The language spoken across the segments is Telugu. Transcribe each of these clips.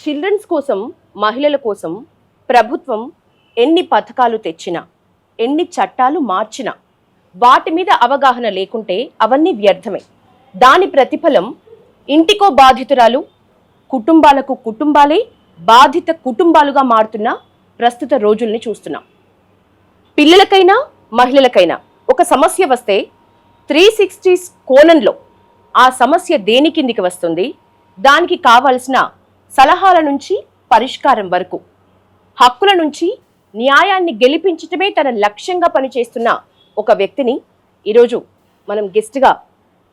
చిల్డ్రన్స్ కోసం, మహిళల కోసం ప్రభుత్వం ఎన్ని పథకాలు తెచ్చినా, ఎన్ని చట్టాలు మార్చినా వాటి మీద అవగాహన లేకుంటే అవన్నీ వ్యర్థమే. దాని ప్రతిఫలం ఇంటికో బాధితురాలు, కుటుంబాలకు కుటుంబాలే బాధిత కుటుంబాలుగా మారుతున్న ప్రస్తుత రోజుల్ని చూస్తున్నాం. పిల్లలకైనా మహిళలకైనా ఒక సమస్య వస్తే 360 కోణంలో ఆ సమస్య దేని కిందికి వస్తుంది, దానికి కావలసిన సలహాల నుంచి పరిష్కారం వరకు, హక్కుల నుంచి న్యాయాన్ని గెలిపించటమే తన లక్ష్యంగా పనిచేస్తున్న ఒక వ్యక్తిని ఈరోజు మనం గెస్ట్గా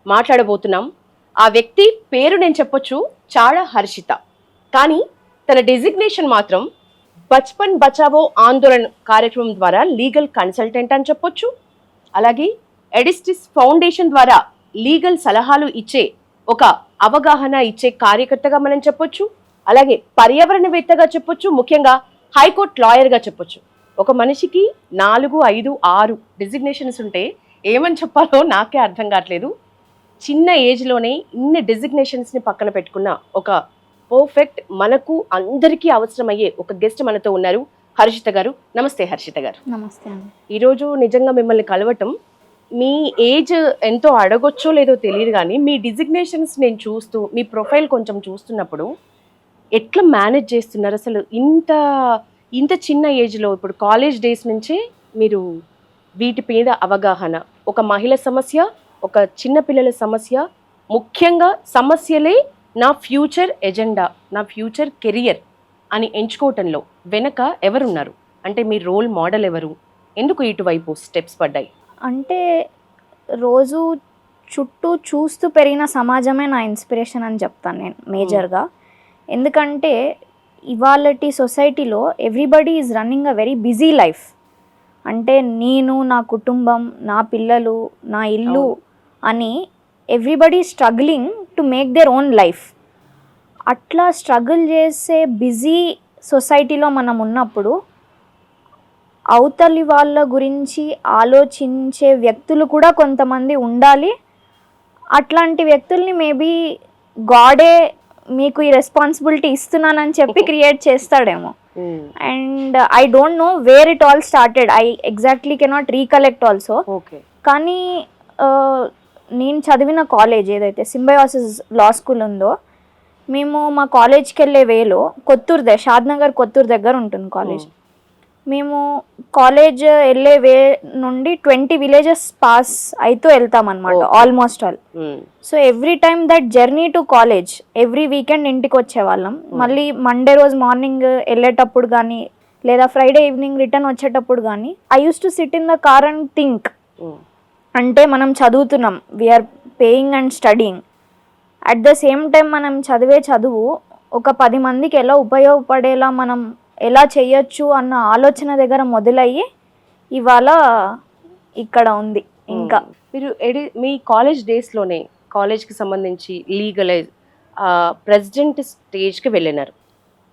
మాట్లాడబోతున్నాం. ఆ వ్యక్తి పేరు నేను చెప్పొచ్చు, చాడా హర్షిత. కానీ తన డెసిగ్నేషన్ మాత్రం బచ్పన్ బచావో ఆందోళన్ కార్యక్రమం ద్వారా లీగల్ కన్సల్టెంట్ అని చెప్పొచ్చు. అలాగే ఎడిస్టిస్ ఫౌండేషన్ ద్వారా లీగల్ సలహాలు ఇచ్చే ఒక అవగాహన ఇచ్చే కార్యకర్తగా మనం చెప్పొచ్చు. అలాగే పర్యావరణవేత్తగా చెప్పొచ్చు, ముఖ్యంగా హైకోర్టు లాయర్గా చెప్పొచ్చు. ఒక మనిషికి 4, 5, 6 డెసిగ్నేషన్స్ ఉంటే ఏమని చెప్పాలో నాకే అర్థం కావట్లేదు. చిన్న ఏజ్లోనే ఇన్ని డెసిగ్నేషన్స్ని పక్కన పెట్టుకున్న ఒక పర్ఫెక్ట్, మనకు అందరికీ అవసరమయ్యే ఒక గెస్ట్ మనతో ఉన్నారు, హర్షిత గారు. నమస్తే హర్షిత గారు. నమస్తే అండి. ఈరోజు నిజంగా మిమ్మల్ని కలవటం, మీ ఏజ్ ఎంతో అడగొచ్చో లేదో తెలియదు కానీ మీ డిజిగ్నేషన్స్ నేను చూస్తూ, మీ ప్రొఫైల్ కొంచెం చూస్తున్నప్పుడు ఎట్లా మేనేజ్ చేస్తున్నారు అసలు? ఇంత చిన్న ఏజ్లో, ఇప్పుడు కాలేజ్ డేస్ నుంచే మీరు వీటి మీద అవగాహన, ఒక మహిళ సమస్య, ఒక చిన్న పిల్లల సమస్య, ముఖ్యంగా సమస్యలే నా ఫ్యూచర్ ఎజెండా, నా ఫ్యూచర్ కెరియర్ అని ఎంచుకోవటంలో వెనక ఎవరున్నారు? అంటే మీ రోల్ మోడల్ ఎవరు? ఎందుకు ఇటువైపు స్టెప్స్ పడ్డాయి? అంటే రోజు చుట్టూ చూస్తూ పెరిగిన సమాజమే నా ఇన్స్పిరేషన్ అని చెప్తాను నేను మేజర్గా. ఎందుకంటే ఇవాళటి సొసైటీలో everybody is running a very busy life. అంటే నేను, నా కుటుంబం, నా పిల్లలు, నా ఇల్లు అని everybody struggling to make their own life. అట్లా స్ట్రగుల్ చేసే బిజీ సొసైటీలో మనం ఉన్నప్పుడు అవతలి వాళ్ళ గురించి ఆలోచించే వ్యక్తులు కూడా కొంతమంది ఉండాలి. అట్లాంటి వ్యక్తుల్ని మేబీ గాడే మీకు ఈ రెస్పాన్సిబిలిటీ ఇస్తున్నానని చెప్పి క్రియేట్ చేస్తాడేమో. And I don't know where it all started, I exactly cannot recollect also. కానీ నేను చదివిన కాలేజ్ ఏదైతే సింబయాసిస్ లా స్కూల్ ఉందో, మేము మా కాలేజ్కి వెళ్ళే వేలో కొత్తూరు, షాద్నగర్ కొత్తూరు దగ్గర ఉంటుంది కాలేజ్. మేము కాలేజ్ వెళ్ళే వే నుండి 20 విలేజెస్ పాస్ అవుతూ వెళ్తామన్నమాట, almost all. So every time that journey to college, every weekend ఇంటికి వచ్చేవాళ్ళం. మళ్ళీ మండే రోజు మార్నింగ్ వెళ్ళేటప్పుడు కానీ, లేదా ఫ్రైడే ఈవినింగ్ రిటర్న్ వచ్చేటప్పుడు కానీ, I use to sit in the car and think. అంటే మనం చదువుతున్నాం, we are paying and studying. At the same time మనం చదివే చదువు ఒక 10 మందికి ఎలా ఉపయోగపడేలా మనం ఎలా చేయొచ్చు అన్న ఆలోచన దగ్గర మొదలయ్యి ఇవాళ ఇక్కడ ఉంది. ఇంకా మీరు మీ కాలేజ్ డేస్లోనే కాలేజ్కి సంబంధించి లీగలైజ్ ప్రెసిడెంట్ స్టేజ్కి వెళ్ళినారు.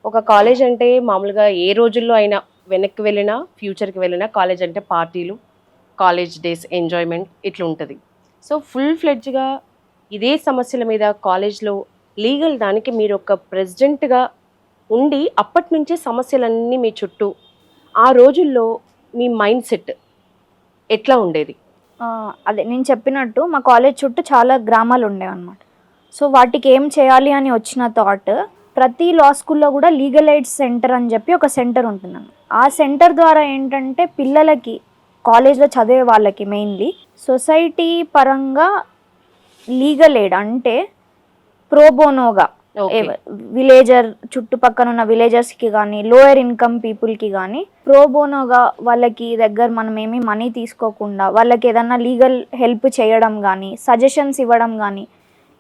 ఒక కాలేజ్ అంటే మామూలుగా ఏ రోజుల్లో అయినా వెనక్కి వెళ్ళినా, ఫ్యూచర్కి వెళ్ళినా, కాలేజ్ అంటే పార్టీలు, కాలేజ్ డేస్ ఎంజాయ్మెంట్ ఇట్లా ఉంటుంది. సో ఫుల్ ఫ్లెడ్జ్గా ఇదే సమస్యల మీద కాలేజ్లో లీగల్ దానికి మీరు ఒక ప్రెసిడెంట్గా ఉండి అప్పటి నుంచే సమస్యలన్నీ మీ చుట్టూ, ఆ రోజుల్లో మీ మైండ్ సెట్ ఎట్లా ఉండేది? అదే నేను చెప్పినట్టు మా కాలేజ్ చుట్టూ చాలా గ్రామాలు ఉండేవన్నమాట. సో వాటికి ఏం చేయాలి అని వచ్చిన థాట్, ప్రతి లా స్కూల్లో కూడా లీగల్ ఎయిడ్ సెంటర్ అని చెప్పి ఒక సెంటర్ ఉంటుందన్నమాట. ఆ సెంటర్ ద్వారా ఏంటంటే పిల్లలకి, కాలేజ్లో చదివే వాళ్ళకి మెయిన్లీ సొసైటీ పరంగా లీగల్ ఎయిడ్ అంటే ప్రోబోనోగా విలేజర్, చుట్టుపక్కల ఉన్న విలేజర్స్కి కానీ, లోయర్ ఇన్కమ్ పీపుల్కి కానీ ప్రోబోనోగా వాళ్ళకి దగ్గర మనం ఏమీ మనీ తీసుకోకుండా వాళ్ళకి ఏదన్నా లీగల్ హెల్ప్ చేయడం కానీ, సజెషన్స్ ఇవ్వడం కానీ,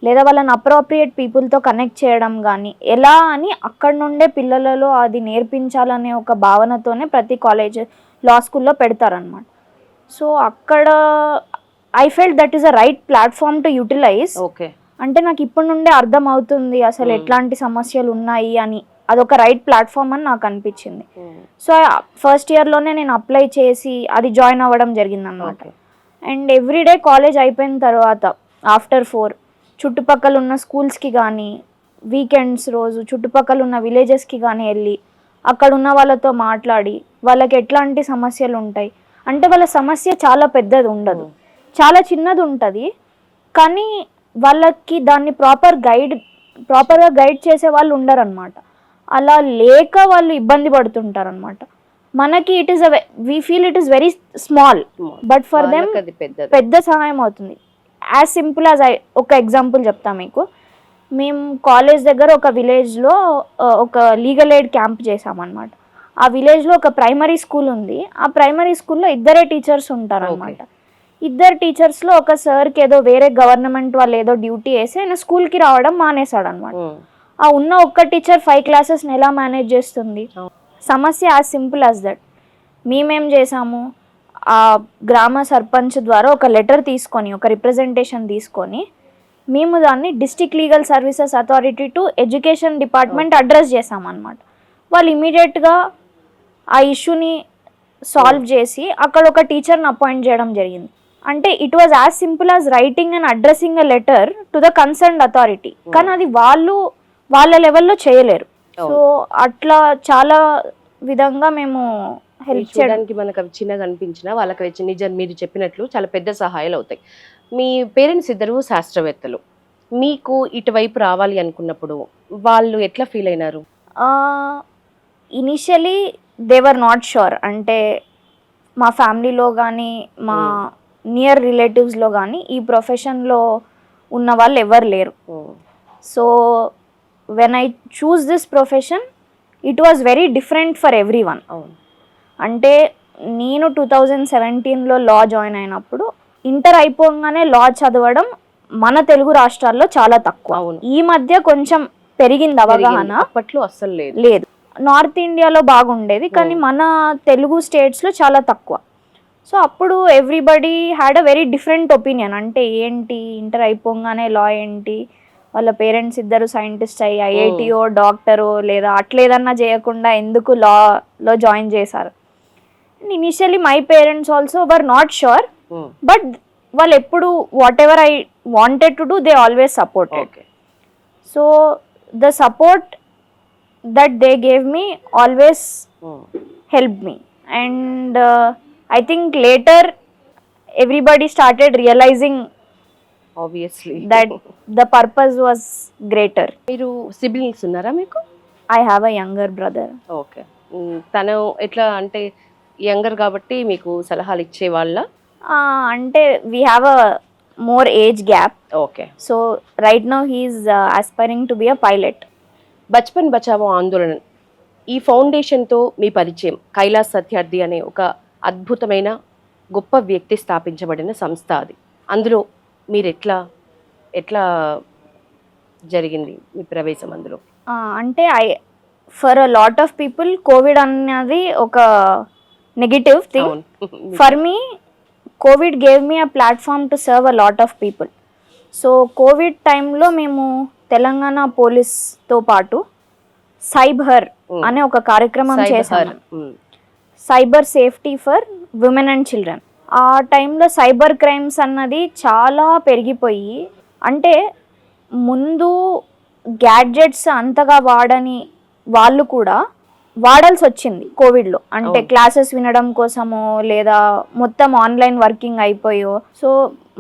లేదా వాళ్ళని అప్రోప్రియేట్ పీపుల్తో కనెక్ట్ చేయడం కానీ, ఎలా అని అక్కడ నుండే పిల్లలలో అది నేర్పించాలనే ఒక భావనతోనే ప్రతి కాలేజ్ లా స్కూల్లో పెడతారనమాట. సో అక్కడ I felt that is a right platform to utilize. Okay, అంటే నాకు ఇప్పటి నుండే అర్థం అవుతుంది అసలు ఎట్లాంటి సమస్యలు ఉన్నాయి అని, అదొక రైట్ ప్లాట్ఫామ్ అని నాకు అనిపించింది. సో ఫస్ట్ ఇయర్లోనే నేను అప్లై చేసి అది జాయిన్ అవ్వడం జరిగింది అన్నమాట. అండ్ ఎవ్రీడే కాలేజ్ అయిపోయిన తర్వాత ఆఫ్టర్ 4 చుట్టుపక్కల ఉన్న స్కూల్స్కి కానీ, వీకెండ్స్ రోజు చుట్టుపక్కల ఉన్న విలేజెస్కి కానీ వెళ్ళి అక్కడ ఉన్న వాళ్ళతో మాట్లాడి వాళ్ళకి ఎట్లాంటి సమస్యలు ఉంటాయి అంటే వాళ్ళ సమస్య చాలా పెద్దది ఉండదు, చాలా చిన్నది ఉంటుంది, కానీ వాళ్ళకి దాన్ని ప్రాపర్గా గైడ్ చేసే వాళ్ళు ఉండరు అనమాట. అలా లేక వాళ్ళు ఇబ్బంది పడుతుంటారు అనమాట. మనకి we feel it is very small, but for them పెద్ద సహాయం అవుతుంది. యాజ్ సింపుల్ యాజ్ ఒక ఎగ్జాంపుల్ చెప్తా మీకు. మేము కాలేజ్ దగ్గర ఒక విలేజ్లో ఒక లీగల్ ఎయిడ్ క్యాంప్ చేసామన్నమాట. ఆ విలేజ్లో ఒక ప్రైమరీ స్కూల్ ఉంది. ఆ ప్రైమరీ స్కూల్లో 2 టీచర్స్ ఉంటారు అనమాట. 2 టీచర్స్లో ఒక సార్కి ఏదో వేరే గవర్నమెంట్ వాళ్ళు ఏదో డ్యూటీ వేసి ఆయన స్కూల్కి రావడం మానేశాడు అనమాట. ఆ ఉన్న ఒక్క టీచర్ 5 క్లాసెస్ని ఎలా మేనేజ్ చేస్తుంది? సమస్య యాజ్ సింపుల్ యాజ్ దట్. మేమేం చేసాము, ఆ గ్రామ సర్పంచ్ ద్వారా ఒక లెటర్ తీసుకొని, ఒక రిప్రజెంటేషన్ తీసుకొని మేము దాన్ని district legal services authority to education department address చేసామన్నమాట. వాళ్ళు ఇమీడియట్గా ఆ ఇష్యూని సాల్వ్ చేసి అక్కడ ఒక టీచర్ని అపాయింట్ చేయడం జరిగింది. అంటే it was as simple as writing and addressing a letter to the concerned authority. కానీ అది వాళ్ళ లెవెల్లో చేయలేరు. సో అట్లా చాలా విధంగా మేము హెల్ప్ చేయడానికి మనకు అవి చిన్నగా అనిపించినా వాళ్ళకి నిజం మీరు చెప్పినట్లు చాలా పెద్ద సహాయాలు అవుతాయి. మీ పేరెంట్స్ ఇద్దరు శాస్త్రవేత్తలు, మీకు ఇటువైపు రావాలి అనుకున్నప్పుడు వాళ్ళు ఎట్లా ఫీల్ అయినారు? Initially they were not sure. అంటే మా ఫ్యామిలీలో కానీ మా నియర్ రిలేటివ్స్లో కానీ ఈ ప్రొఫెషన్లో ఉన్న వాళ్ళు ఎవరు లేరు. So when I choose this profession it was very different for every one. అంటే నేను 2017లో లా జాయిన్ అయినప్పుడు ఇంటర్ అయిపోగానే లా చదవడం మన తెలుగు రాష్ట్రాల్లో చాలా తక్కువ. ఈ మధ్య కొంచెం పెరిగింది అవగాహన, అప్పట్లో అస్సలు లేదు. నార్త్ ఇండియాలో బాగుండేది, కానీ మన తెలుగు స్టేట్స్లో చాలా తక్కువ. సో అప్పుడు everybody had a very different opinion. అంటే ఏంటి ఇంటర్ అయిపోగానే లా ఏంటి, వాళ్ళ పేరెంట్స్ ఇద్దరు సైంటిస్ట్ అయ్యి ఐఐటిఓ డాక్టరో లేదా అట్లేదన్నా చేయకుండా ఎందుకు లాలో జాయిన్ చేశారు. Initially my parents also were not sure, but వాళ్ళు ఎప్పుడు what ever I wanted to do they always supported. So the support that they gave me always helped me, and I think later everybody started realizing obviously that the purpose was greater. మీరు siblings ఉన్నారా మీకు? I have a younger brother. Okay. తను ఎట్లా అంటే యంగర్ కాబట్టి మీకు సలహాలు ఇచ్చే వాళ్ళ? అంటే we have a more age gap. Okay. So right now he is aspiring to be a pilot. Bachpan Bachao ఆందోళన ఈ ఫౌండేషన్తో మీ పరిచయం, కైలాస్ సత్యార్థి అనే ఒక అద్భుతమైన గొప్ప వ్యక్తి స్థాపించబడిన సంస్థ అది. అందులో మీరు ఎట్లా జరిగింది మీ ప్రవేశం అందులో? అంటే for a lot of people Covid అన్నది ఒక negative thing. For me Covid gave me a platform to serve a lot of people. So Covid టైంలో మేము తెలంగాణ పోలీస్తో పాటు సైబర్ అనే ఒక కార్యక్రమం చేశాము, cyber safety for women and children. ఆ టైంలో సైబర్ క్రైమ్స్ అన్నది చాలా పెరిగిపోయి, అంటే ముందు గ్యాడ్జెట్స్ అంతగా వాడని వాళ్ళు కూడా వాడాల్సి వచ్చింది కోవిడ్లో. అంటే క్లాసెస్ వినడం కోసమో లేదా మొత్తం ఆన్లైన్ వర్కింగ్ అయిపోయో. సో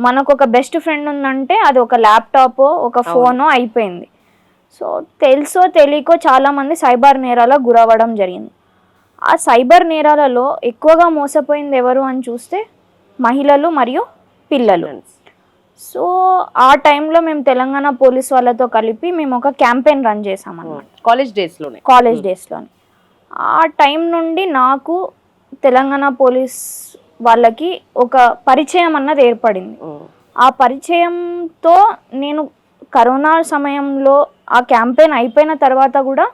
మనకు ఒక బెస్ట్ ఫ్రెండ్ ఉందంటే అది ఒక ల్యాప్టాప్ ఒక ఫోనో అయిపోయింది. సో తెలుసో తెలియకో చాలామంది సైబర్ నేరాలకు గురవ్వడం జరిగింది. ఆ సైబర్ నేరాలలో ఎక్కువగా మోసపోయింది ఎవరు అని చూస్తే మహిళలు మరియు పిల్లలు. సో ఆ టైంలో మేము తెలంగాణ పోలీస్ వాళ్ళతో కలిపి మేము ఒక క్యాంపెయిన్ రన్ చేసామన్నమాట, కాలేజ్ డేస్లోనే. ఆ టైం నుండి నాకు తెలంగాణ పోలీస్ వాళ్ళకి ఒక పరిచయం అన్నది ఏర్పడింది. ఆ పరిచయంతో నేను కరోనా సమయంలో ఆ క్యాంపెయిన్ అయిపోయిన తర్వాత కూడా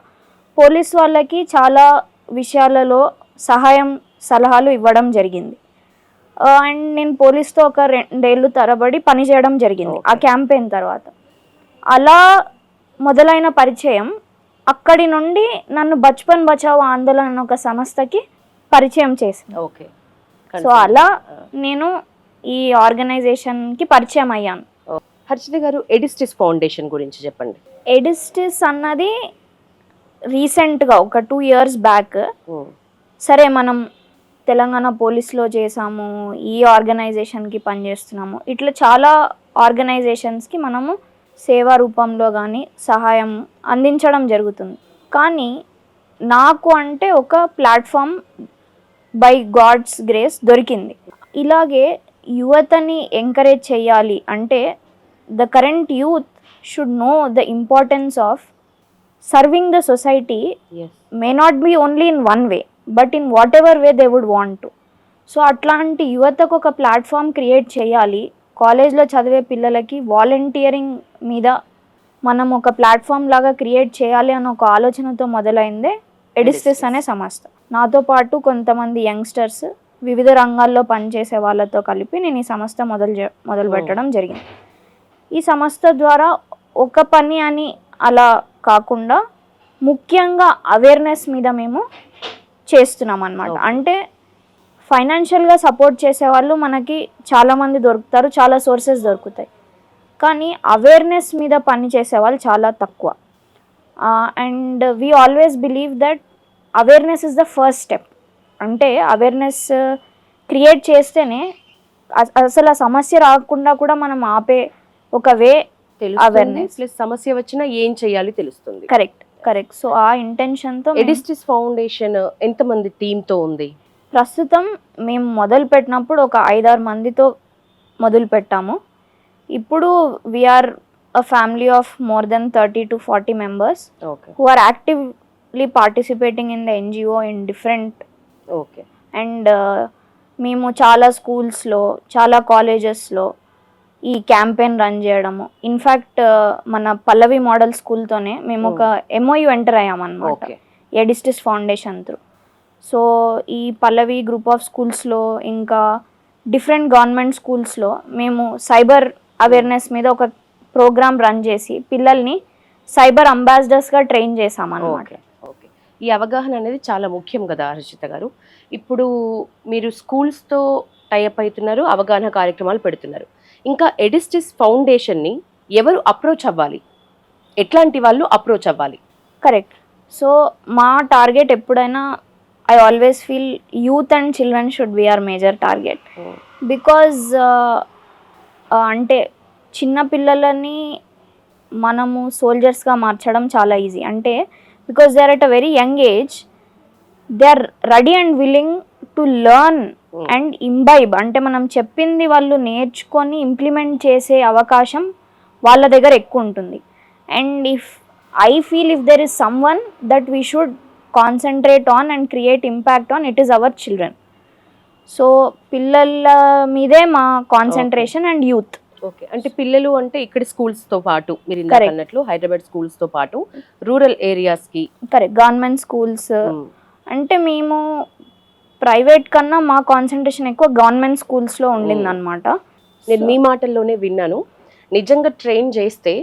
పోలీస్ వాళ్ళకి చాలా విషయాలలో సలహాలు ఇవ్వడం జరిగింది. అండ్ నేను పోలీస్తో ఒక 2 ఏళ్ళు తరబడి పనిచేయడం జరిగింది ఆ క్యాంపెయిన్ తర్వాత. అలా మొదలైన పరిచయం అక్కడి నుండి నన్ను బచ్పన్ బచావో ఆందోళన ఒక సంస్థకి పరిచయం చేసింది. సో అలా నేను ఈ ఆర్గనైజేషన్కి పరిచయం అయ్యాను. హర్షిత గారు, ఎడిస్టిస్ ఫౌండేషన్ గురించి చెప్పండి. ఎడిస్టిస్ అన్నది రీసెంట్గా ఒక 2 years బ్యాక్, సరే మనం తెలంగాణ పోలీస్లో చేసాము, ఈ ఆర్గనైజేషన్కి పనిచేస్తున్నాము, ఇట్లా చాలా ఆర్గనైజేషన్స్కి మనము సేవా రూపంలో కానీ సహాయం అందించడం జరుగుతుంది. కానీ నాకు అంటే ఒక ప్లాట్ఫామ్ బై గాడ్స్ గ్రేస్ దొరికింది. ఇలాగే యువతని ఎంకరేజ్ చేయాలి అంటే the current youth should know the importance of serving the society may not be only in one way but in whatever way they would want to. So అట్లాంటి యువతకు ఒక ప్లాట్ఫామ్ క్రియేట్ చేయాలి. కాలేజ్లో చదివే పిల్లలకి వాలంటీరింగ్ మీద మనం ఒక ప్లాట్ఫామ్ లాగా క్రియేట్ చేయాలి అన్న ఒక ఆలోచనతో మొదలైందే ఎడిస్టిస్ అనే సంస్థ. నాతో పాటు కొంతమంది యంగ్స్టర్స్ వివిధ రంగాల్లో పనిచేసే వాళ్ళతో కలిపి నేను ఈ సంస్థ మొదలు పెట్టడం జరిగింది. ఈ సంస్థ ద్వారా ఒక పని అని అలా కాకుండా ముఖ్యంగా అవేర్నెస్ మీద మేము చేస్తున్నాం అన్నమాట. అంటే ఫైనాన్షియల్గా సపోర్ట్ చేసేవాళ్ళు మనకి చాలామంది దొరుకుతారు, చాలా సోర్సెస్ దొరుకుతాయి. కానీ అవేర్నెస్ మీద పని చేసేవాళ్ళు చాలా తక్కువ. And we always believe that awareness is the first step. అంటే అవేర్నెస్ క్రియేట్ చేస్తేనే అసలు ఆ సమస్య రాకుండా కూడా మనం ఆపే ఒక వే అవేర్నెస్. ప్లస్ సమస్య వచ్చినా ఏం చేయాలి తెలుస్తుంది. కరెక్ట్. సో ఆ ఇంటెన్షన్తో ఎడిస్టిస్ ఫౌండేషన్ ఎంతమంది టీంతో ఉంది? ప్రస్తుతం మేము మొదలు పెట్టినప్పుడు ఒక 5-6 మందితో మొదలు పెట్టాము. ఇప్పుడు we are a family of more than 30 to 40 members who are actively participating in the NGO in different. And మేము చాలా స్కూల్స్లో, చాలా కాలేజెస్లో ఈ క్యాంపెయిన్ రన్ చేయడము. ఇన్ఫ్యాక్ట్ మన పల్లవి మోడల్ స్కూల్తోనే మేము ఒక MOU ఎంటర్ అయ్యామన్నమాట ఎడిస్టిస్ ఫౌండేషన్ త్రూ. సో ఈ పల్లవి గ్రూప్ ఆఫ్ స్కూల్స్లో ఇంకా డిఫరెంట్ గవర్నమెంట్ స్కూల్స్లో మేము సైబర్ అవేర్నెస్ మీద ఒక ప్రోగ్రామ్ రన్ చేసి పిల్లల్ని సైబర్ అంబాసిడర్స్గా ట్రైన్ చేసామన్నమాట. ఈ అవగాహన అనేది చాలా ముఖ్యం కదా హర్షిత గారు. ఇప్పుడు మీరు స్కూల్స్తో టైఅప్ అవుతున్నారు, అవగాహన కార్యక్రమాలు పెడుతున్నారు. ఇంకా ఎడిస్టిస్ ఫౌండేషన్ని ఎవరు అప్రోచ్ అవ్వాలి, ఎట్లాంటి వాళ్ళు అప్రోచ్ అవ్వాలి? కరెక్ట్. సో మా టార్గెట్ ఎప్పుడైనా I always feel youth and children should be our major target. Because అంటే చిన్న పిల్లలని మనము సోల్జర్స్గా మార్చడం చాలా ఈజీ. అంటే because they are at a very young age, they are ready and willing to learn and imbibe. అంటే మనం చెప్పింది వాళ్ళు నేర్చుకొని ఇంప్లిమెంట్ చేసే అవకాశం వాళ్ళ దగ్గర ఎక్కువ ఉంటుంది. And I feel if there is someone that we should concentrate on and create impact on, it is our children. So పిల్లల మీదే మా కాన్సన్ట్రేషన్ అండ్ యూత్. ఓకే, అంటే పిల్లలు అంటే ఇక్కడ స్కూల్స్తో పాటు మీరు ఇందాక అన్నట్లు హైదరాబాద్ స్కూల్స్తో పాటు రూరల్ ఏరియాస్కి. కరెక్ట్. గవర్నమెంట్ స్కూల్స్ అంటే మేము ప్రైవేట్ కన్నా మా కాన్సన్ట్రేషన్ ఎక్కువ గవర్నమెంట్ స్కూల్స్లో ఉండింది అనమాట. నేను మీ మాటల్లోనే విన్నాను, నిజంగా ట్రైన్ చేస్తే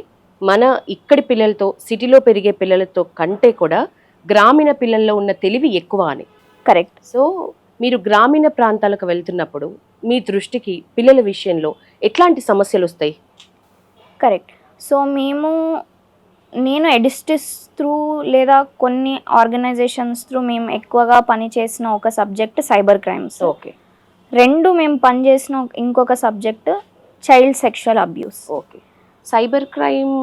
మన ఇక్కడి పిల్లలతో, సిటీలో పెరిగే పిల్లలతో కంటే కూడా గ్రామీణ పిల్లల్లో ఉన్న తెలివి ఎక్కువ అని. కరెక్ట్. సో మీరు గ్రామీణ ప్రాంతాలకు వెళ్తున్నప్పుడు మీ దృష్టికి పిల్లల విషయంలో ఎట్లాంటి సమస్యలు వస్తాయి? కరెక్ట్. సో నేను ఎడిస్టిస్ త్రూ లేదా కొన్ని ఆర్గనైజేషన్స్ త్రూ మేము ఎక్కువగా పనిచేసిన ఒక సబ్జెక్ట్ సైబర్ క్రైమ్స్. ఓకే. 2 మేము పనిచేసిన ఇంకొక subject child sexual abuse. Okay. Cyber crime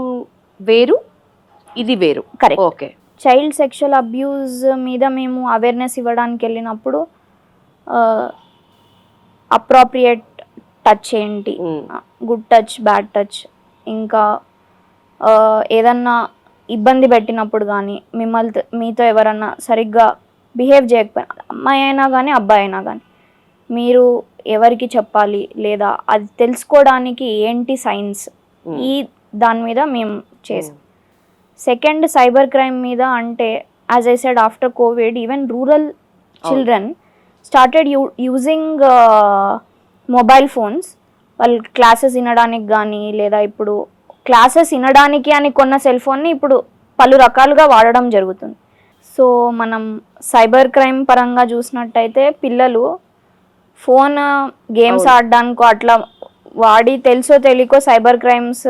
వేరు, ఇది వేరు. Correct. Okay. Child sexual abuse మీద మేము అవేర్నెస్ ఇవ్వడానికి వెళ్ళినప్పుడు అప్రోప్రియేట్ టచ్ ఏంటి, గుడ్ టచ్, బ్యాడ్ టచ్, ఇంకా ఏదన్నా ఇబ్బంది పెట్టినప్పుడు కానీ మీతో ఎవరన్నా సరిగ్గా బిహేవ్ చేయకపోయినా, అమ్మాయి అయినా కానీ అబ్బాయి అయినా కానీ మీరు ఎవరికి చెప్పాలి లేదా అది తెలుసుకోవడానికి ఏంటి సైన్స్, ఈ దాని మీద మేము చేసాం. సెకండ్ సైబర్ క్రైమ్ మీద అంటే as I said after Covid even rural children started using mobile phones. వాళ్ళు క్లాసెస్ వినడానికి కానీ లేదా ఇప్పుడు క్లాసెస్ వినడానికి అని కొన్న సెల్ ఫోన్ని ఇప్పుడు పలు రకాలుగా వాడడం జరుగుతుంది. సో మనం సైబర్ క్రైమ్ పరంగా చూసినట్టయితే పిల్లలు ఫోన్ గేమ్స్ ఆడడానికి అట్లా వాడి తెలుసో తెలియకో సైబర్ క్రైమ్స్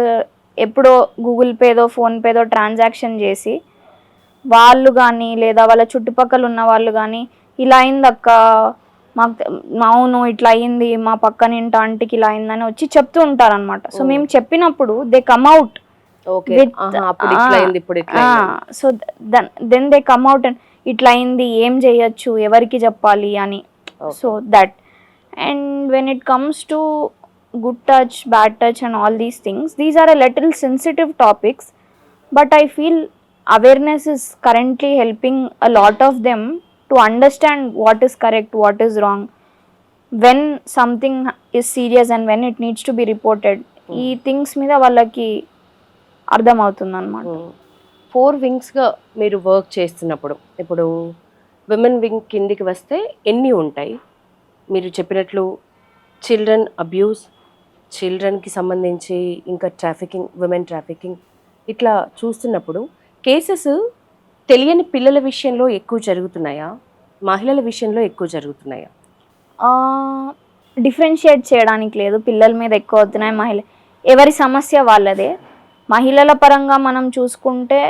ఎప్పుడో గూగుల్ పేదో ఫోన్పేదో ట్రాన్సాక్షన్ చేసి వాళ్ళు కానీ లేదా వాళ్ళ చుట్టుపక్కల ఉన్న వాళ్ళు కానీ ఇలా అయింది అక్క, మాకు అవును ఇట్లా అయింది, మా పక్కన ఇంటి ఆంటీకి ఇలా అయిందని వచ్చి చెప్తూ ఉంటారనమాట. సో మేము చెప్పినప్పుడు they come out so then they come out and ఇట్లా అయింది, ఏం చేయొచ్చు, ఎవరికి చెప్పాలి అని. So that and when it comes to good touch, bad touch and all these things, these are a little sensitive topics, but I feel awareness is currently helping a lot of them to understand what is correct, what is wrong, when something is serious and when it needs to be reported. ఈ థింగ్స్ మీద వాళ్ళకి అర్థం అవుతుంది అనమాట. 4 వింగ్స్గా మీరు వర్క్ చేస్తున్నప్పుడు ఇప్పుడు విమెన్ వింగ్ కిందికి వస్తే ఎన్ని ఉంటాయి? మీరు చెప్పినట్లు చిల్డ్రన్ అబ్యూస్, చిల్డ్రన్కి సంబంధించి ఇంకా ట్రాఫికింగ్, విమెన్ ట్రాఫికింగ్ ఇట్లా చూస్తున్నప్పుడు కేసెస్ తెలియని పిల్లల విషయంలో ఎక్కువ జరుగుతున్నాయా, మహిళల విషయంలో ఎక్కువ జరుగుతున్నాయా? డిఫరెన్షియేట్ చేయడానికి లేదు, పిల్లల మీద ఎక్కువ అవుతున్నాయి, ఎవరి సమస్య వాళ్ళదే. మహిళల పరంగా మనం చూసుకుంటే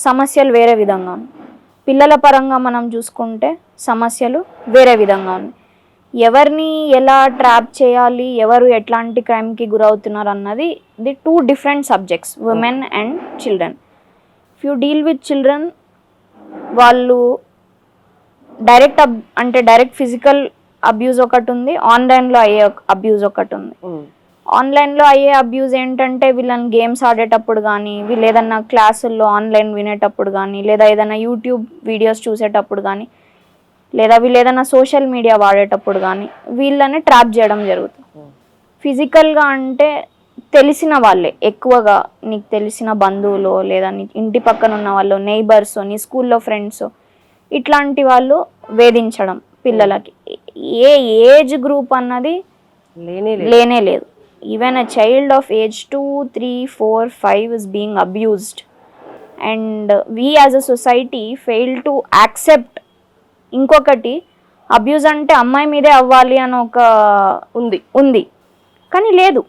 సమస్యలు వేరే విధంగా ఉన్నాయి, పిల్లల పరంగా మనం చూసుకుంటే సమస్యలు వేరే విధంగా ఉన్నాయి. ఎవరిని ఎలా ట్రాప్ చేయాలి, ఎవరు ఎట్లాంటి క్రైమ్కి గురవుతున్నారు అన్నది the 2 different subjects, women and children. If you deal with children, వాళ్ళు డైరెక్ట్ ఫిజికల్ అబ్యూజ్ ఒకటి ఉంది, ఆన్లైన్లో అయ్యే అబ్యూజ్ ఒకటి ఉంది. ఆన్లైన్లో అయ్యే అబ్యూజ్ ఏంటంటే వీళ్ళని గేమ్స్ ఆడేటప్పుడు కానీ, వీళ్ళు ఏదన్నా క్లాసుల్లో ఆన్లైన్ వినేటప్పుడు కానీ, లేదా ఏదైనా యూట్యూబ్ వీడియోస్ చూసేటప్పుడు కానీ, లేదా వీళ్ళు ఏదైనా సోషల్ మీడియా వాడేటప్పుడు కానీ వీళ్ళని ట్రాప్ చేయడం జరుగుతుంది. ఫిజికల్గా అంటే తెలిసిన వాళ్ళే, ఎక్కువగా నీకు తెలిసిన బంధువులు లేదా నీ ఇంటి పక్కన ఉన్న వాళ్ళు, నైబర్స్, నీ స్కూల్లో ఫ్రెండ్స్, ఇట్లాంటి వాళ్ళు వేధించడం పిల్లలకి. ఏ ఏజ్ గ్రూప్ అన్నది లేనే లేదు. Even a child of age 2, 3, 4, 5 is being abused and we as a society fail to accept. ఇంకొకటి, అబ్యూజ్ అంటే అమ్మాయి మీదే అవ్వాలి అని ఒక ఉంది కానీ లేదు.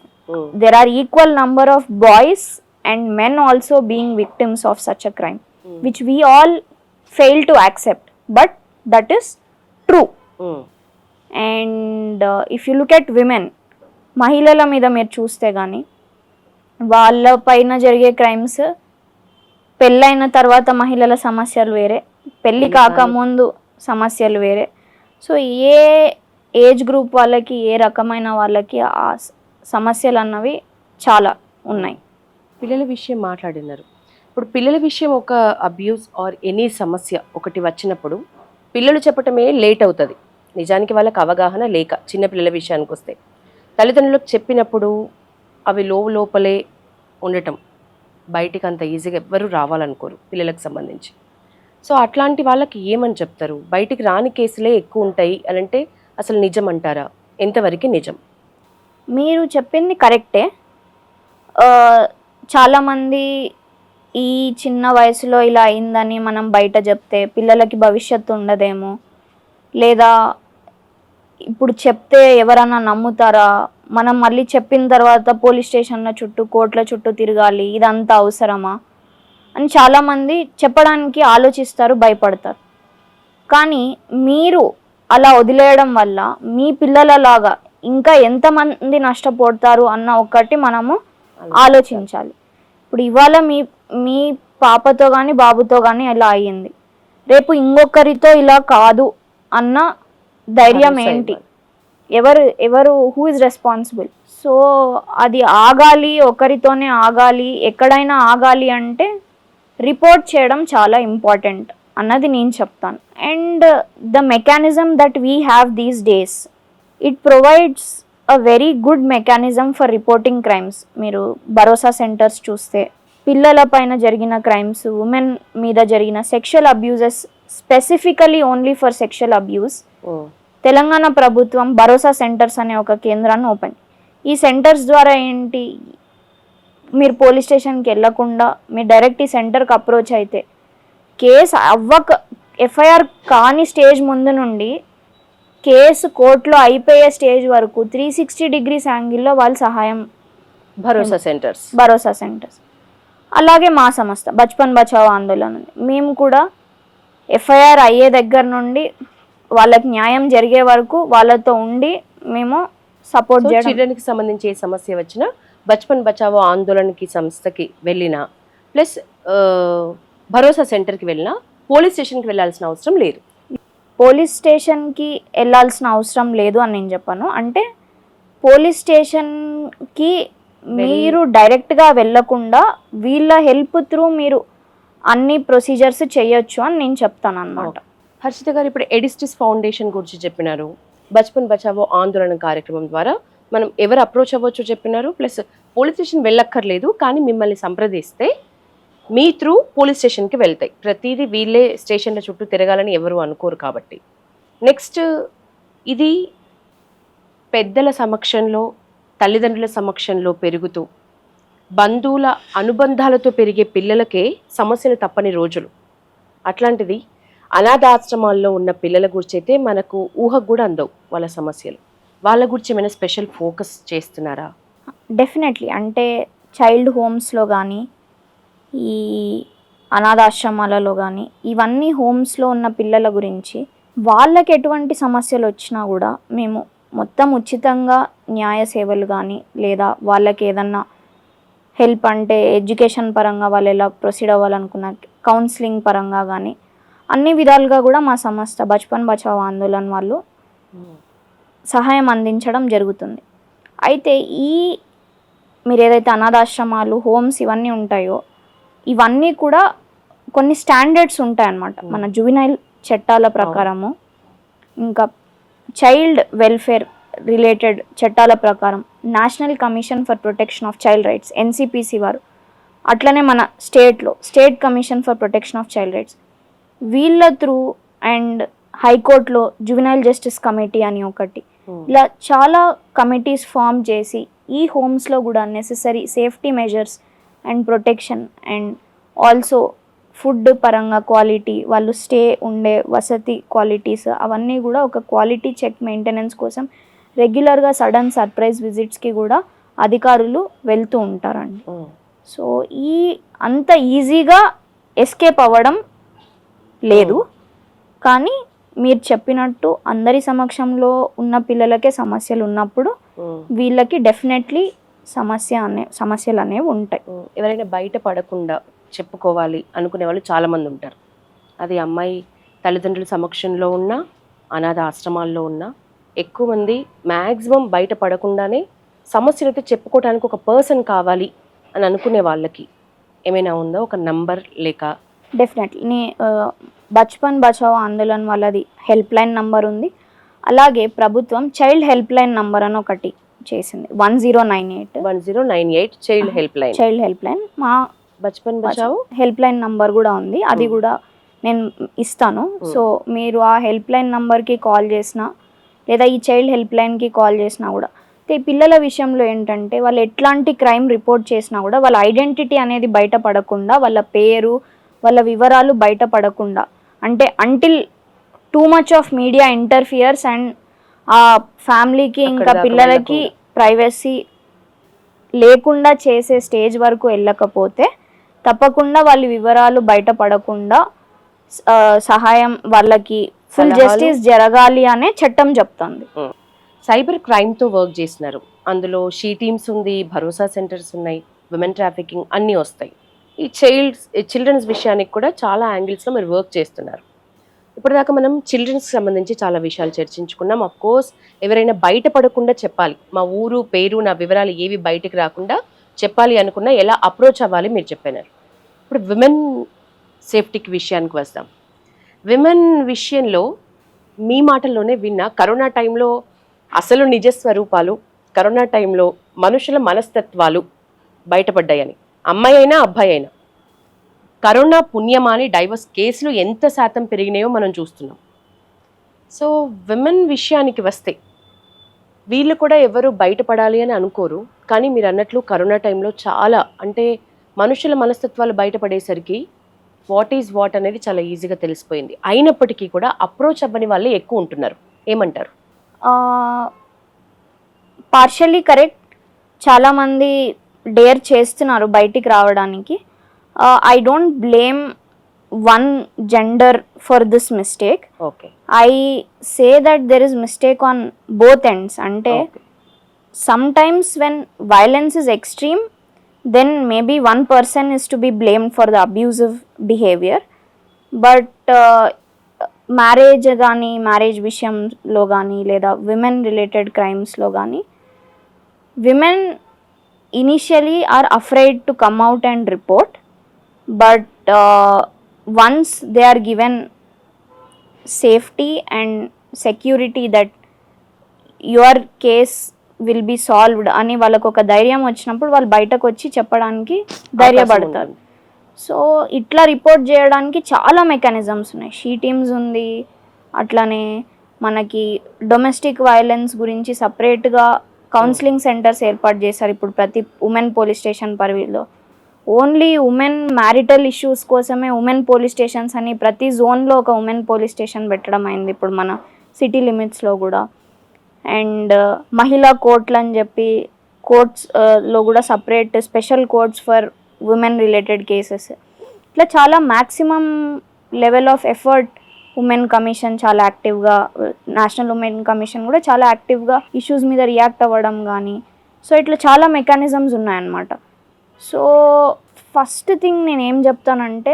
There are equal number of boys and men also being victims of such a crime which we all fail to accept, but that is true. And if you look at women, మహిళల మీద మీరు చూస్తే కానీ వాళ్ళ పైన జరిగే క్రైమ్స్, పెళ్ళైన తర్వాత మహిళల సమస్యలు వేరే, పెళ్ళి కాకముందు సమస్యలు వేరే. సో ఏ ఏజ్ గ్రూప్ వాళ్ళకి, ఏ రకమైన వాళ్ళకి ఆ సమస్యలు అన్నవి చాలా ఉన్నాయి. పిల్లల విషయం మాట్లాడినారు. ఇప్పుడు పిల్లల విషయం ఒక అబ్యూస్ ఆర్ ఎనీ సమస్య ఒకటి వచ్చినప్పుడు పిల్లలు చెప్పటమే లేట్ అవుతుంది. నిజానికి వాళ్ళకి అవగాహన లేక, చిన్నపిల్లల విషయానికి వస్తే తల్లిదండ్రులకు చెప్పినప్పుడు అవి లోపలే ఉండటం, బయటికి అంత ఈజీగా ఎవ్వరూ రావాలనుకోరు పిల్లలకు సంబంధించి. సో అట్లాంటి వాళ్ళకి ఏమని చెప్తారు? బయటికి రాని కేసులే ఎక్కువ ఉంటాయి అని అంటే అసలు నిజం అంటారా? ఎంతవరకు నిజం? మీరు చెప్పింది కరెక్టే. చాలామంది ఈ చిన్న వయసులో ఇలా అయిందని మనం బయట చెప్తే పిల్లలకి భవిష్యత్తు ఉండదేమో, లేదా ఇప్పుడు చెప్తే ఎవరన్నా నమ్ముతారా, మనం మళ్ళీ చెప్పిన తర్వాత పోలీస్ స్టేషన్ల చుట్టూ, కోర్టుల చుట్టూ తిరగాలి, ఇదంతా అవసరమా అని చాలామంది చెప్పడానికి ఆలోచిస్తారు, భయపడతారు. కానీ మీరు అలా వదిలేయడం వల్ల మీ పిల్లలలాగా ఇంకా ఎంతమంది నష్టపోతారు అన్న ఒకటి మనము ఆలోచించాలి. ఇప్పుడు ఇవాళ మీ పాపతో కానీ బాబుతో కానీ ఇలా అయ్యింది, రేపు ఇంకొకరితో ఇలా కాదు అన్న ధైర్యం ఏంటి? ఎవరు హూ ఇస్ రెస్పాన్సిబుల్? సో అది ఆగాలి, ఒకరితోనే ఆగాలి, ఎక్కడైనా ఆగాలి అంటే రిపోర్ట్ చేయడం చాలా ఇంపార్టెంట్ అన్నది నేను చెప్తాను. And the mechanism that we have these days, it provides a very good mechanism for reporting crimes. మీరు భరోసా సెంటర్స్ చూస్తే పిల్లల పైన జరిగిన క్రైమ్స్, ఉమెన్ మీద జరిగిన sexual abuses, specifically only for sexual abuse, Telangana ప్రభుత్వం భరోసా సెంటర్స్ అనే ఒక కేంద్రాన్ని ఓపెన్. ఈ సెంటర్స్ ద్వారా ఏంటి, మీరు పోలీస్ స్టేషన్కి వెళ్ళకుండా మీరు డైరెక్ట్ ఈ సెంటర్కి అప్రోచ్ అయితే కేసు ఎఫ్ఐఆర్ కాని స్టేజ్ ముందు నుండి కేసు కోర్టులో అయిపోయే స్టేజ్ వరకు 360 డిగ్రీస్ యాంగిల్లో వాళ్ళు సహాయం భరోసా సెంటర్స్. అలాగే మా సంస్థ బచ్పన్ బచావో ఆందోళన ఉంది. మేము కూడా ఎఫ్ఐఆర్ అయ్యే దగ్గర నుండి వాళ్ళకి న్యాయం జరిగే వరకు వాళ్ళతో ఉండి మేము సపోర్ట్ చేయడం. చిల్డ్రన్కి సంబంధించి ఏ సమస్య వచ్చినా బచ్పన్ బచావో ఆందోళనకి సంస్థకి వెళ్ళినా ప్లస్ భరోసా సెంటర్కి వెళ్ళినా పోలీస్ స్టేషన్కి వెళ్ళాల్సిన అవసరం లేదు. పోలీస్ స్టేషన్కి వెళ్ళాల్సిన అవసరం లేదు అని నేను చెప్పాను. అంటే పోలీస్ స్టేషన్కి మీరు డైరెక్ట్గా వెళ్ళకుండా వీళ్ళ హెల్ప్ త్రూ మీరు అన్ని ప్రొసీజర్స్ చేయొచ్చు అని నేను చెప్తాను అన్నమాట. హర్షిత గారు, ఇప్పుడు ఎడిస్టిస్ ఫౌండేషన్ గురించి చెప్పినారు, బచ్పన్ బచావో ఆందోళన కార్యక్రమం ద్వారా మనం ఎవరు అప్రోచ్ అవ్వచ్చు చెప్పినారు, ప్లస్ పోలీస్ స్టేషన్ వెళ్ళక్కర్లేదు కానీ మిమ్మల్ని సంప్రదిస్తే మీ త్రూ పోలీస్ స్టేషన్కి వెళ్తాయి. ప్రతిదీ వీళ్ళే స్టేషన్ల చుట్టూ తిరగాలని ఎవరు అనుకోరు కాబట్టి. నెక్స్ట్, ఇది పెద్దల సమక్షంలో తల్లిదండ్రుల సమక్షంలో పెరుగుతూ బంధువుల అనుబంధాలతో పెరిగే పిల్లలకే సమస్యలు తప్పని రోజులు. అట్లాంటిది అనాథాశ్రమాల్లో ఉన్న పిల్లల గురించి అయితే మనకు ఊహకు కూడా అందవు వాళ్ళ సమస్యలు. వాళ్ళ గురించి ఏమైనా స్పెషల్ ఫోకస్ చేస్తున్నారా? డెఫినెట్లీ. అంటే చైల్డ్ హోమ్స్లో కానీ ఈ అనాథాశ్రమాలలో కానీ ఇవన్నీ హోమ్స్లో ఉన్న పిల్లల గురించి వాళ్ళకి ఎటువంటి సమస్యలు వచ్చినా కూడా మేము మొత్తం ఉచితంగా న్యాయ సేవలు కానీ లేదా వాళ్ళకి ఏదన్నా హెల్ప్ అంటే ఎడ్యుకేషన్ పరంగా వాళ్ళు ఎలా ప్రొసీడ్ అవ్వాలనుకున్న కౌన్సిలింగ్ పరంగా కానీ అన్ని విధాలుగా కూడా మా సంస్థ బచ్పన్ బచావో ఆందోళన వాళ్ళు సహాయం అందించడం జరుగుతుంది. అయితే మీరు ఏదైతే అనాథాశ్రమాలు హోమ్స్ ఇవన్నీ ఉంటాయో ఇవన్నీ కూడా కొన్ని స్టాండర్డ్స్ ఉంటాయన్నమాట. మన జువినైల్ చట్టాల ప్రకారము ఇంకా చైల్డ్ వెల్ఫేర్ రిలేటెడ్ చట్టాల ప్రకారం national commission for protection of child rights NCPC వారు, అట్లనే మన state commission for protection of child rights వీళ్ళ త్రూ అండ్ హైకోర్టులో జువినైల్ జస్టిస్ కమిటీ అని ఒకటి, ఇలా చాలా కమిటీస్ ఫామ్ చేసి ఈ హోమ్స్లో కూడా necessary safety measures and protection and also food పరంగా క్వాలిటీ, వాళ్ళు స్టే ఉండే వసతి క్వాలిటీస్ అవన్నీ కూడా ఒక క్వాలిటీ చెక్ మెయింటెనెన్స్ కోసం రెగ్యులర్గా సడన్ సర్ప్రైజ్ విజిట్స్కి కూడా అధికారులు వెళ్తూ ఉంటారండి. సో అంత ఈజీగా ఎస్కేప్ అవ్వడం లేదు. కానీ మీరు చెప్పినట్టు అందరి సమక్షంలో ఉన్న పిల్లలకే సమస్యలు ఉన్నప్పుడు వీళ్ళకి డెఫినెట్లీ సమస్యలు అనేవి ఉంటాయి. ఎవరైనా బయట పడకుండా చెప్పుకోవాలి అనుకునే వాళ్ళు చాలామంది ఉంటారు. అది అమ్మాయి తల్లిదండ్రుల సమక్షంలో ఉన్న అనాథ ఆశ్రమాల్లో ఉన్న ఎక్కువ మంది మ్యాక్సిమం బయట పడకుండానే సమస్యలు అయితే చెప్పుకోవడానికి ఒక పర్సన్ కావాలి అని అనుకునే వాళ్ళకి ఏమైనా ఉందా ఒక నంబర్ లేక? డెఫినెట్లీ బచ్పన్ బచావో ఆందోళన వాళ్ళది హెల్ప్ లైన్ నంబర్ ఉంది. అలాగే ప్రభుత్వం చైల్డ్ హెల్ప్ లైన్ నంబర్ అని ఒకటి చేసింది 1098 చైల్డ్ హెల్ప్ లైన్. మా Bachpan Bachao help line number కూడా ఉంది, అది కూడా నేను ఇస్తాను. సో మీరు ఆ హెల్ప్ లైన్ నంబర్కి కాల్ చేసినా లేదా ఈ చైల్డ్ హెల్ప్ లైన్కి కాల్ చేసినా కూడా ఈ పిల్లల విషయంలో ఏంటంటే వాళ్ళు ఎట్లాంటి క్రైమ్ రిపోర్ట్ చేసినా కూడా వాళ్ళ ఐడెంటిటీ అనేది బయటపడకుండా, వాళ్ళ పేరు వాళ్ళ వివరాలు బయటపడకుండా, అంటే until too much of media interferes and ఆ ఫ్యామిలీకి ఇంకా పిల్లలకి ప్రైవసీ లేకుండా చేసే స్టేజ్ వరకు వెళ్ళకపోతే తప్పకుండా వాళ్ళ వివరాలు బయటపడకుండా సహాయం వాళ్ళకి ఫుల్ జస్టిస్ జరగాలి అనే చట్టం చెప్తుంది. సైబర్ క్రైమ్తో వర్క్ చేస్తున్నారు, అందులో షీ టీమ్స్ ఉంది, భరోసా సెంటర్స్ ఉన్నాయి, విమెన్ ట్రాఫికింగ్ అన్నీ వస్తాయి. ఈ చిల్డ్రన్స్ విషయానికి కూడా చాలా యాంగిల్స్లో మీరు వర్క్ చేస్తున్నారు. ఇప్పటిదాకా మనం చిల్డ్రన్స్కి సంబంధించి చాలా విషయాలు చర్చించుకున్నాం. అఫ్ కోర్స్ ఎవరైనా బయటపడకుండా చెప్పాలి, మా ఊరు పేరు నా వివరాలు ఏవి బయటకు రాకుండా చెప్పాలి అనుకున్నా ఎలా అప్రోచ్ అవ్వాలి మీరు చెప్పినారు. ఇప్పుడు విమెన్ సేఫ్టీకి విషయానికి వస్తాం. విమెన్ విషయంలో మీ మాటల్లోనే విన్నా, కరోనా టైంలో అసలు నిజ స్వరూపాలు, కరోనా టైంలో మనుషుల మనస్తత్వాలు బయటపడ్డాయని, అమ్మాయి అయినా అబ్బాయి అయినా. కరోనా పుణ్యమాని డైవర్స్ కేసులు ఎంత శాతం పెరిగినాయో మనం చూస్తున్నాం. సో విమెన్ విషయానికి వస్తే వీళ్ళు కూడా ఎవరు బయటపడాలి అని అనుకోరు, కానీ మీరు అన్నట్లు కరోనా టైంలో చాలా అంటే మనుషుల మనస్తత్వాలు బయటపడేసరికి వాట్ ఈజ్ వాట్ అనేది చాలా ఈజీగా తెలిసిపోయింది. అయినప్పటికీ కూడా అప్రోచ్ అవ్వని వాళ్ళే ఎక్కువ ఉంటున్నారు. ఏమంటారు? Partially correct. చాలామంది డేర్ చేస్తున్నారు బయటికి రావడానికి. I don't blame one gender for this mistake. Okay. I say that there is mistake on both ends. అంటే sometimes when violence is extreme, then maybe one person is to be blamed for the abusive behavior. But marriage కానీ, మ్యారేజ్ విషయంలో కానీ, లేదా విమెన్ రిలేటెడ్ క్రైమ్స్లో కానీ, women initially are afraid to come out and report. But once they are given safety and security that your case will be solved అని వాళ్ళకు ఒక ధైర్యం వచ్చినప్పుడు వాళ్ళు బయటకు వచ్చి చెప్పడానికి ధైర్యపడతారు. సో ఇట్లా రిపోర్ట్ చేయడానికి చాలా మెకానిజమ్స్ ఉన్నాయి. షీ టీమ్స్ ఉంది, అట్లానే మనకి డొమెస్టిక్ వైలెన్స్ గురించి సపరేట్గా కౌన్సిలింగ్ సెంటర్స్ ఏర్పాటు చేశారు ఇప్పుడు ప్రతి ఉమెన్ పోలీస్ స్టేషన్ పరిధిలో. ఓన్లీ ఉమెన్ మ్యారిటల్ ఇష్యూస్ కోసమే ఉమెన్ పోలీస్ స్టేషన్స్ అని ప్రతి జోన్లో ఒక ఉమెన్ పోలీస్ స్టేషన్ పెట్టడం అయింది ఇప్పుడు మన సిటీ లిమిట్స్లో కూడా. అండ్ మహిళా కోర్టులు అని చెప్పి కోర్ట్స్లో కూడా separate special courts for women related cases. ఇట్లా చాలా maximum level of effort women commission చాలా యాక్టివ్గా, నేషనల్ ఉమెన్ కమిషన్ కూడా చాలా యాక్టివ్గా ఇష్యూస్ మీద రియాక్ట్ అవ్వడం కానీ. సో ఇట్లా చాలా మెకానిజమ్స్ ఉన్నాయన్నమాట. సో ఫస్ట్ థింగ్ నేను ఏం చెప్తానంటే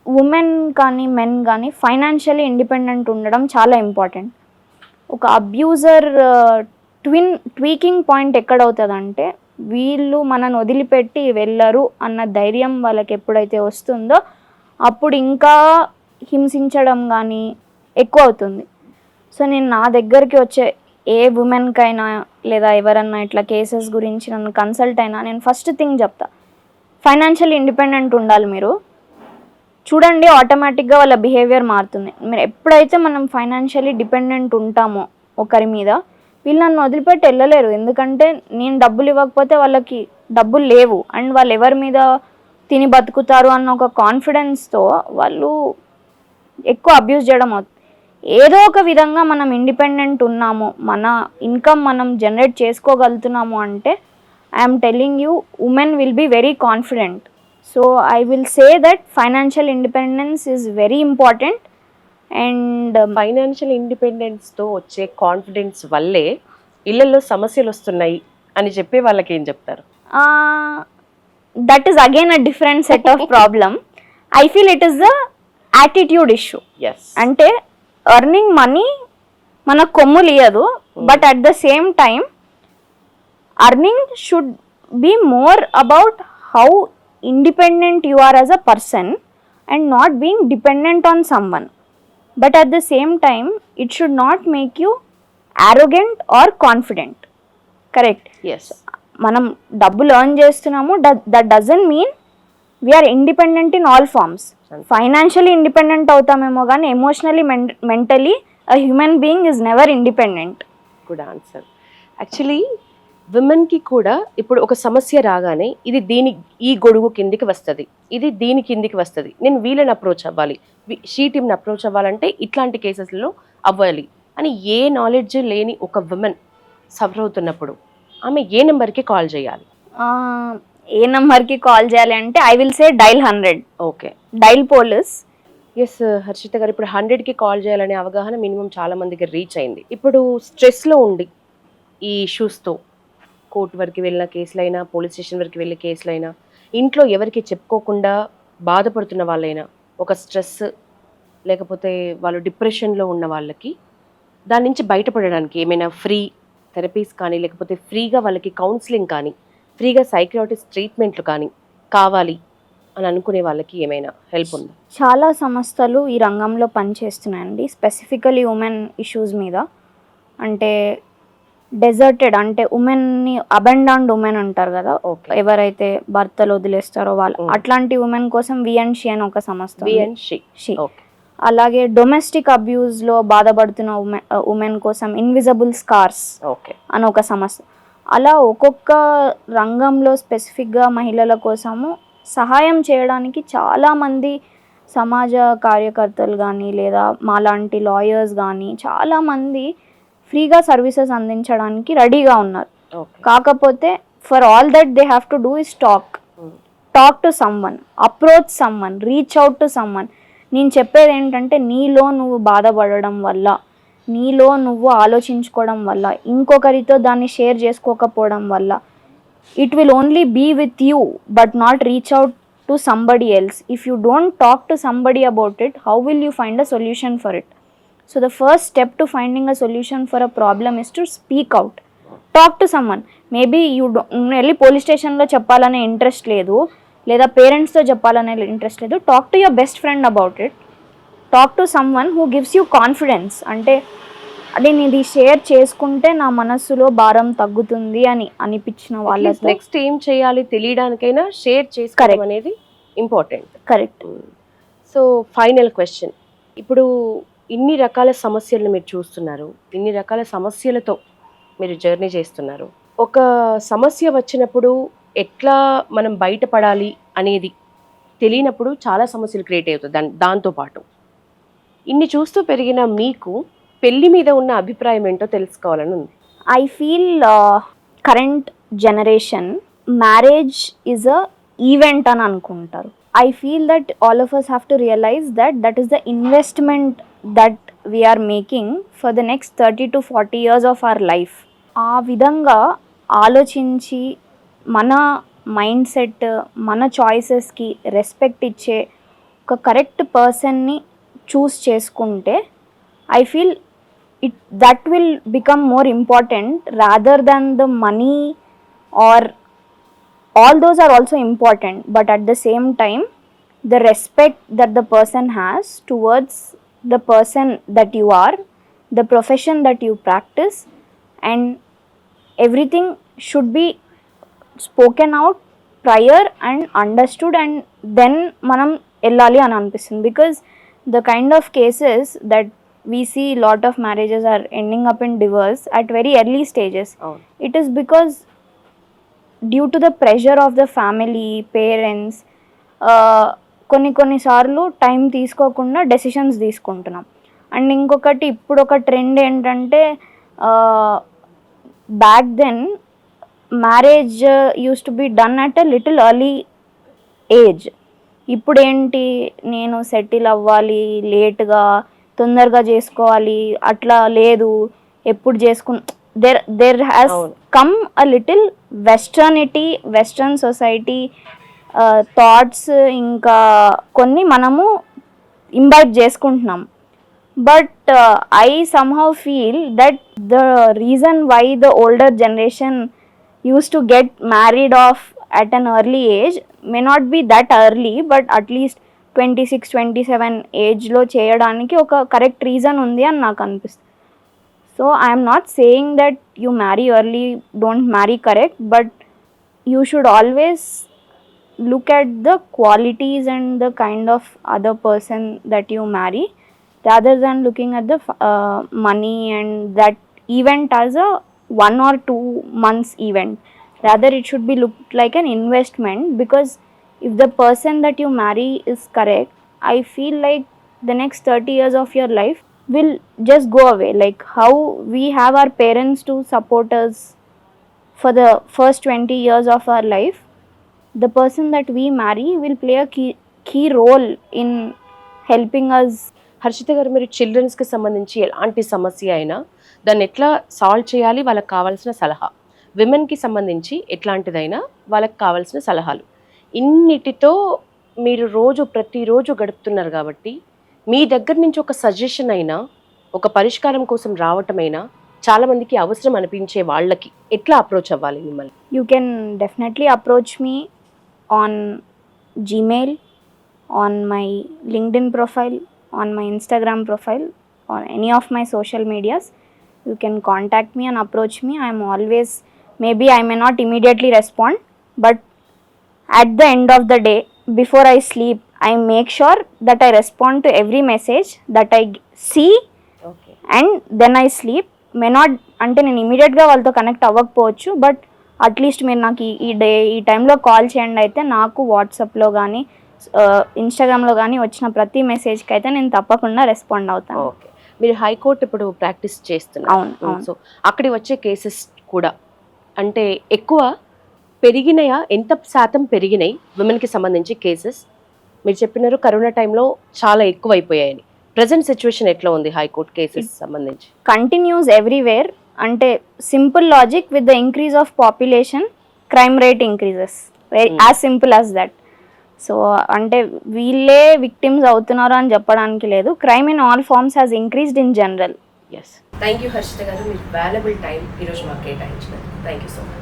ఉమెన్ కానీ మెన్ కానీ ఫైనాన్షియలీ ఇండిపెండెంట్ ఉండడం చాలా ఇంపార్టెంట్. ఒక అబ్యూజర్ ట్వీకింగ్ పాయింట్ ఎక్కడవుతుందంటే వీళ్ళు మనని వదిలిపెట్టి వెళ్ళరు అన్న ధైర్యం వాళ్ళకి ఎప్పుడైతే వస్తుందో అప్పుడు ఇంకా హింసించడం కానీ ఎక్కువ అవుతుంది. సో నేను నా దగ్గరికి వచ్చే ఏ ఉమెన్కైనా లేదా ఎవరన్నా ఇట్లా కేసెస్ గురించి నన్ను కన్సల్ట్ అయినా నేను ఫస్ట్ థింగ్ చెప్తా, ఫైనాన్షియల్ ఇండిపెండెంట్ ఉండాలి మీరు. చూడండి ఆటోమేటిక్గా వాళ్ళ బిహేవియర్ మారుతుంది. మీరు ఎప్పుడైతే మనం ఫైనాన్షియలీ డిపెండెంట్ ఉంటామో ఒకరి మీద, వీళ్ళు నన్ను వదిలిపెట్టి వెళ్ళలేరు. ఎందుకంటే నేను డబ్బులు ఇవ్వకపోతే వాళ్ళకి డబ్బులు లేవు అండ్ వాళ్ళు ఎవరి మీద తిని బతుకుతారు అన్న ఒక కాన్ఫిడెన్స్తో వాళ్ళు ఎక్కువ అబ్యూస్ చేయడం అవుతుంది. ఏదో ఒక విధంగా మనం ఇండిపెండెంట్ ఉన్నాము, మన ఇన్కమ్ మనం జనరేట్ చేసుకోగలుగుతున్నాము అంటే I'm telling you women will be very confident. So I will say that financial independence is very important. And financial ఇండిపెండెన్స్తో వచ్చే కాన్ఫిడెన్స్ వల్లే ఇళ్లలో సమస్యలు వస్తున్నాయి అని చెప్పి వాళ్ళకి ఏం చెప్తారు? That is again a different set of problem. I feel it is the attitude issue. అంటే ఎర్నింగ్ మనీ మన కొమ్ములు ఇయ్యదు, but at the same time earning should be more about how independent you are as a person and not being dependent on someone. But at the same time, it should not make you arrogant or confident. Correct? Yes. మనం డబ్బులు ఎర్న్ చేస్తున్నాము, that doesn't mean we are independent in all forms. Financially independent అవుతామేమో కానీ emotionally mentally a human being is never independent. Good answer. Actually విమెన్కి కూడా ఇప్పుడు ఒక సమస్య రాగానే ఇది ఈ గొడుగు కిందికి వస్తుంది, ఇది దీని కిందికి వస్తుంది, నేను వీళ్ళని అప్రోచ్ అవ్వాలి, షీ టీమ్ని అప్రోచ్ అవ్వాలంటే ఇట్లాంటి కేసెస్లో అవ్వాలి అని ఏ నాలెడ్జ్ లేని ఒక విమెన్ సఫర్ అవుతున్నప్పుడు ఆమె ఏ నెంబర్కి కాల్ చేయాలి? ఏ నెంబర్కి కాల్ చేయాలి అంటే I will say dial 100. Okay, dial police. Yes Harshitha garu, ఇప్పుడు 100కి కాల్ చేయాలనే అవగాహన మినిమం చాలా మందికి రీచ్ అయింది. ఇప్పుడు స్ట్రెస్లో ఉండి ఈ ఇష్యూస్తో కోర్టు వరకు వెళ్ళిన కేసులైనా, పోలీస్ స్టేషన్ వరకు వెళ్ళే కేసులైనా, ఇంట్లో ఎవరికి చెప్పుకోకుండా బాధపడుతున్న వాళ్ళైనా, ఒక స్ట్రెస్ లేకపోతే వాళ్ళు డిప్రెషన్లో ఉన్న వాళ్ళకి దాని నుంచి బయటపడడానికి ఏమైనా ఫ్రీ థెరపీస్ కానీ, లేకపోతే ఫ్రీగా వాళ్ళకి కౌన్సిలింగ్ కానీ, ఫ్రీగా సైకియాట్రిస్ట్ ట్రీట్మెంట్లు కానీ కావాలి అని అనుకునే వాళ్ళకి ఏమైనా హెల్ప్ ఉందా? చాలా సంస్థలు ఈ రంగంలో పనిచేస్తున్నాయండి, స్పెసిఫికలీ ఉమెన్ ఇష్యూస్ మీద. అంటే డెజర్టెడ్ అంటే ఉమెన్ని అబండాన్డ్ ఉమెన్ అంటారు కదా, ఎవరైతే భర్తలు వదిలేస్తారో వాళ్ళు, అట్లాంటి ఉమెన్ కోసం విఎన్షి అని ఒక సంస్థ. అలాగే డొమెస్టిక్ అబ్యూస్లో బాధపడుతున్న ఉమెన్ కోసం ఇన్విజిబుల్ స్కార్స్ అని ఒక సంస్థ. అలా ఒక్కొక్క రంగంలో స్పెసిఫిక్గా మహిళల కోసము సహాయం చేయడానికి చాలామంది సమాజ కార్యకర్తలు కానీ లేదా మాలాంటి లాయర్స్ కానీ చాలామంది ఫ్రీగా సర్వీసెస్ అందించడానికి రెడీగా ఉన్నారు. ఓకే. కాకపోతే for all that they have to do is talk to someone, approach someone, reach out to someone. నేను చెప్పేది ఏంటంటే నీలో నువ్వు బాధపడడం వల్ల, నీలో నువ్వు ఆలోచించుకోవడం వల్ల, ఇంకొకరితో దాన్ని షేర్ చేసుకోకపోవడం వల్ల it will only be with you but not reach out to somebody else. If you don't talk to somebody about it, how will you find a solution for it? So the first step to finding a solution for a problem is to speak out. Talk to someone. Maybe you వెళ్ళి పోలీస్ స్టేషన్లో చెప్పాలనే ఇంట్రెస్ట్ లేదు, లేదా పేరెంట్స్తో చెప్పాలనే ఇంట్రెస్ట్ లేదు. Talk to your best friend about it. Talk to someone who gives you confidence. అంటే అది ఇది షేర్ చేసుకుంటే నా మనస్సులో భారం తగ్గుతుంది అని అనిపించిన వాళ్ళకి నెక్స్ట్ ఏం చేయాలి తెలియడానికైనా షేర్ చేసుకోవడం అనేది important. Correct. So final question, ఇప్పుడు ఇన్ని రకాల సమస్యలను మీరు చూస్తున్నారు, ఇన్ని రకాల సమస్యలతో మీరు జర్నీ చేస్తున్నారు. ఒక సమస్య వచ్చినప్పుడు ఎట్లా మనం బయటపడాలి అనేది తెలియనప్పుడు చాలా సమస్యలు క్రియేట్ అవుతుంది. దాంతోపాటు ఇన్ని చూస్తూ పెరిగిన మీకు పెళ్లి మీద ఉన్న అభిప్రాయం ఏంటో తెలుసుకోవాలని ఉంది. I feel current generation marriage is a event అని అనుకుంటారు. I feel that all of us have to realize that is the investment that we are making for the next 30 to 40 years of our life. ఆ విధంగా ఆలోచించి మన మైండ్ సెట్, మన చాయిసెస్కి రెస్పెక్ట్ ఇచ్చే ఒక కరెక్ట్ పర్సన్ని చూస్ చేసుకుంటే I feel that will become more important rather than the money, or all those are also important, but at the same time the respect that the person has towards the person that you are, the profession that you practice, and everything should be spoken out prior and understood, and then manam ellali ani anpistundi. Because the kind of cases that we see, lot of marriages are ending up in divorce at very early stages. It is because due to the pressure of the family, parents, కొన్ని సార్లు టైం తీసుకోకుండా డెసిషన్స్ తీసుకుంటున్నాం. అండ్ ఇంకొకటి ఇప్పుడు ఒక ట్రెండ్ ఏంటంటే back then marriage use to be done at a little early age. ఇప్పుడు ఏంటి, నేను సెటిల్ అవ్వాలి, లేట్గా తొందరగా చేసుకోవాలి, అట్లా లేదు, ఎప్పుడు there has come a little western society thoughts ఇంకా కొన్ని మనము ఇంబైబ్ చేసుకుంటున్నాం. But I somehow feel that the reason why the older generation use to get married of at an early age may not be that early, but at least 26-27 ఏజ్లో చేయడానికి ఒక కరెక్ట్ రీజన్ ఉంది అని నాకు అనిపిస్తుంది. So I'm not saying that you marry early, don't marry correct, but you should always look at the qualities and the kind of other person that you marry rather than looking at the money and that event as a 1 or 2 months event. Rather it should be looked like an investment, because if the person that you marry is correct, I feel like the next 30 years of your life will just go away. Like how we have our parents to support us for the first 20 years of our life, the person that we marry will play a key role in helping us. Harshitha గారు, మీరు చిల్డ్రన్స్కి సంబంధించి ఎలాంటి సమస్య అయినా దాన్ని ఎట్లా సాల్వ్ చేయాలి, వాళ్ళకి కావాల్సిన సలహా, విమెన్కి సంబంధించి ఎట్లాంటిదైనా వాళ్ళకి కావాల్సిన సలహాలు, ఇన్నిటితో మీరు ప్రతిరోజు గడుపుతున్నారు కాబట్టి మీ దగ్గర నుంచి ఒక సజెషన్ అయినా, ఒక పరిష్కారం కోసం రావటమైనా చాలామందికి అవసరం అనిపించే వాళ్ళకి ఎట్లా అప్రోచ్ అవ్వాలి మిమ్మల్ని? You can definitely approach me on Gmail, on my LinkedIn profile, on my Instagram profile, on any of my social medias. You can contact me and approach me. I am always, maybe I may not immediately respond, but at the end of the day, before I sleep, I make sure that I respond to every message that I see. Okay. And then I sleep. May not, అంటే నేను ఇమీడియట్గా వాళ్ళతో కనెక్ట్ అవ్వకపోవచ్చు, బట్ అట్లీస్ట్ మీరు నాకు ఈ టైంలో కాల్ చేయండి అయితే నాకు వాట్సాప్లో కానీ ఇన్స్టాగ్రామ్లో కానీ వచ్చిన ప్రతి మెసేజ్కి అయితే నేను తప్పకుండా రెస్పాండ్ అవుతాను. ఓకే, మీరు హైకోర్టు ఇప్పుడు ప్రాక్టీస్ చేస్తున్నారు. అవును, అవును. సో అక్కడికి వచ్చే కేసెస్ కూడా అంటే ఎక్కువ పెరిగినాయా, ఎంత శాతం పెరిగినాయి విమెన్కి సంబంధించి కేసెస్? మీరు చెప్పినారు కరోనా టైంలో చాలా ఎక్కువైపోయాయని. ప్రజెంట్ సిచ్యువేషన్ ఎట్లా ఉంది హైకోర్టు కేసెస్ సంబంధించి? Continues everywhere. అంటే simple logic, with the increase of population crime rate increases, as simple as that. So అంటే వీళ్ళే విక్టిమ్స్ అవుతున్నారు అని చెప్పడానికి లేదు. Crime in all forms has increased in general. Yes, thank you Harshita గారు, మీరు వాల్యుబుల్ టైం ఈరోజు మాకు కేటాయించినందుకు. Thank you so much.